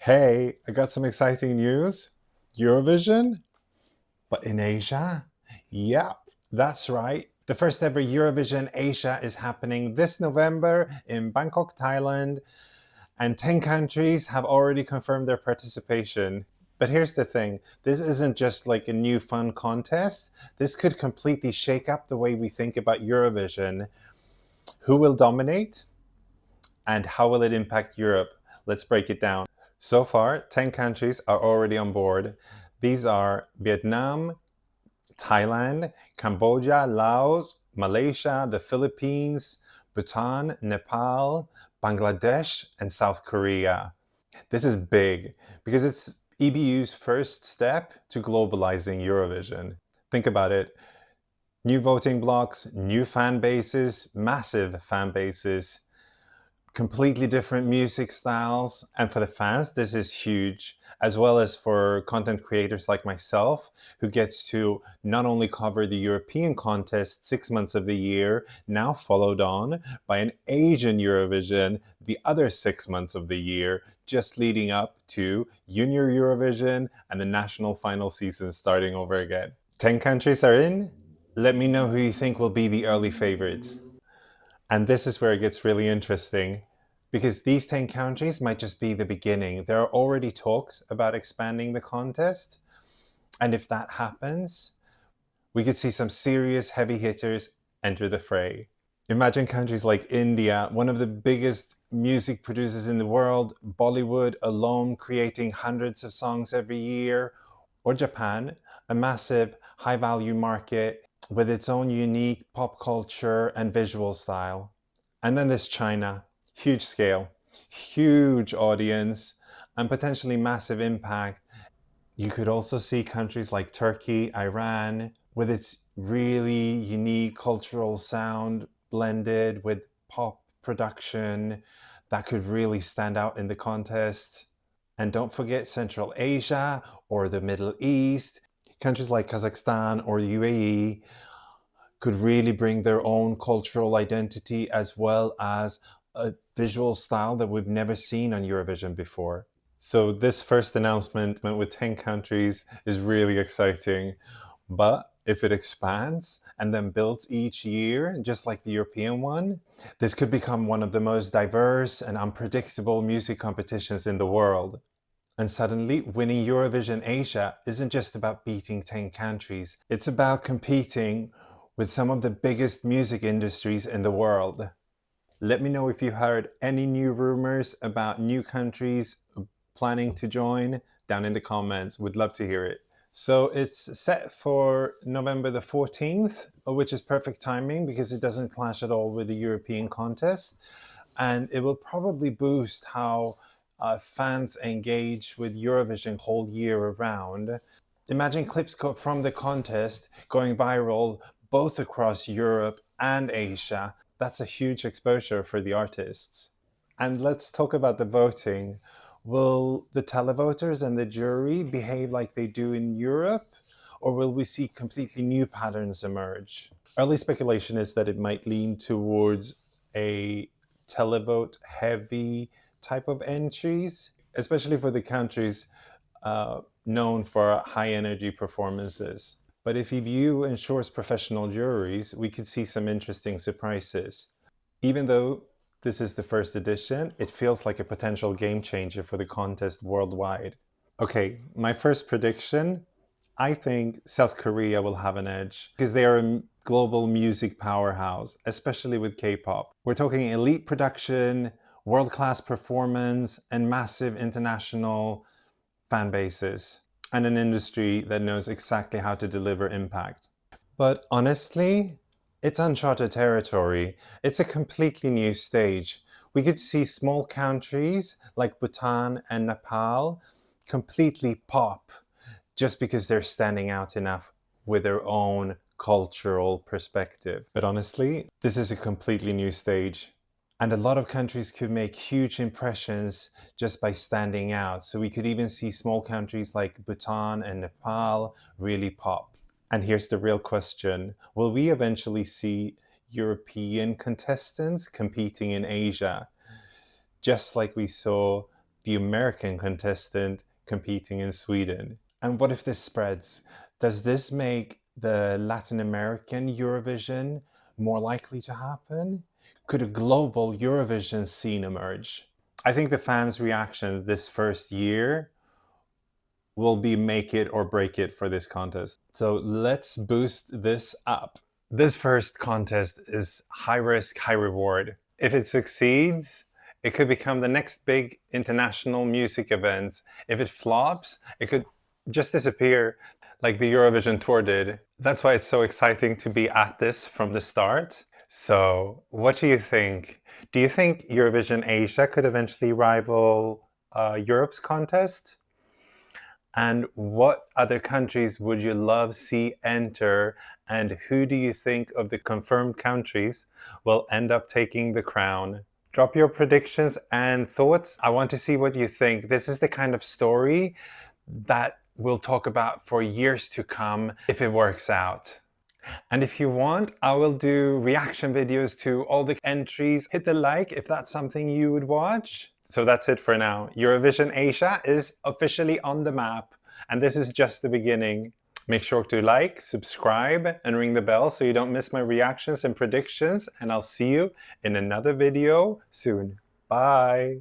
Hey, I got some exciting news. Eurovision, but in Asia? Yep, that's right. The first ever Eurovision Asia is happening this November in Bangkok, Thailand, and 10 countries have already confirmed their participation. But here's the thing, this isn't just like a new fun contest. This could completely shake up the way we think about Eurovision. Who will dominate and how will it impact Europe? Let's break it down. So far, 10 countries are already on board. These are Vietnam, Thailand, Cambodia, Laos, Malaysia, the Philippines, Bhutan, Nepal, Bangladesh, and South Korea. This is big because it's EBU's first step to globalizing Eurovision. Think about it. New voting blocks, new fan bases, massive fan bases, completely different music styles. And for the fans, this is huge, as well as for content creators like myself, who gets to not only cover the European contest 6 months of the year, now followed on by an Asian Eurovision the other 6 months of the year, just leading up to Junior Eurovision and the national final season starting over again. 10 countries are in. Let me know who you think will be the early favorites. And this is where it gets really interesting because these 10 countries might just be the beginning. There are already talks about expanding the contest. And if that happens, we could see some serious heavy hitters enter the fray. Imagine countries like India, one of the biggest music producers in the world, Bollywood alone creating hundreds of songs every year, or Japan, a massive high value market with its own unique pop culture and visual style. And then there's China, huge scale, huge audience, and potentially massive impact. You could also see countries like Turkey, Iran, with its really unique cultural sound blended with pop production that could really stand out in the contest. And don't forget Central Asia or the Middle East. Countries like Kazakhstan or UAE could really bring their own cultural identity as well as a visual style that we've never seen on Eurovision before. So this first announcement with 10 countries is really exciting. But if it expands and then builds each year, just like the European one, this could become one of the most diverse and unpredictable music competitions in the world. And suddenly, winning Eurovision Asia isn't just about beating 10 countries, it's about competing with some of the biggest music industries in the world. Let me know if you heard any new rumors about new countries planning to join down in the comments. Would love to hear it. So it's set for November the 14th, which is perfect timing because it doesn't clash at all with the European contest. And it will probably boost how fans engage with Eurovision whole year around. Imagine clips from the contest going viral both across Europe and Asia. That's a huge exposure for the artists. And let's talk about the voting. Will the televoters and the jury behave like they do in Europe, or will we see completely new patterns emerge? Early speculation is that it might lean towards a televote heavy type of entries, especially for the countries known for high energy performances. But if EBU ensures professional juries, we could see some interesting surprises. Even though this is the first edition, it feels like a potential game changer for the contest worldwide. Okay, my first prediction, I think South Korea will have an edge because they are a global music powerhouse, especially with K-pop. We're talking elite production, world-class performance, and massive international fan bases, and an industry that knows exactly how to deliver impact. But honestly, it's uncharted territory. It's a completely new stage. We could see small countries like Bhutan and Nepal completely pop just because they're standing out enough with their own cultural perspective. But honestly, this is a completely new stage. And a lot of countries could make huge impressions just by standing out. So we could even see small countries like Bhutan and Nepal really pop. And here's the real question. Will we eventually see European contestants competing in Asia, just like we saw the American contestant competing in Sweden. And what if this spreads? Does this make the Latin American Eurovision more likely to happen? Could a global Eurovision scene emerge? I think the fans' reaction this first year will be make it or break it for this contest. So let's boost this up. This first contest is high risk, high reward. If it succeeds, it could become the next big international music event. If it flops, it could just disappear like the Eurovision tour did. That's why it's so exciting to be at this from the start. So, what do you think? Do you think Eurovision Asia could eventually rival Europe's contest? And what other countries would you love see enter? And who do you think of the confirmed countries will end up taking the crown? Drop your predictions and thoughts. I want to see what you think. This is the kind of story that we'll talk about for years to come if it works out. And if you want, I will do reaction videos to all the entries. Hit the like if that's something you would watch. So that's it for now. Eurovision Asia is officially on the map, and this is just the beginning. Make sure to like, subscribe, and ring the bell so you don't miss my reactions and predictions, and I'll see you in another video soon. Bye!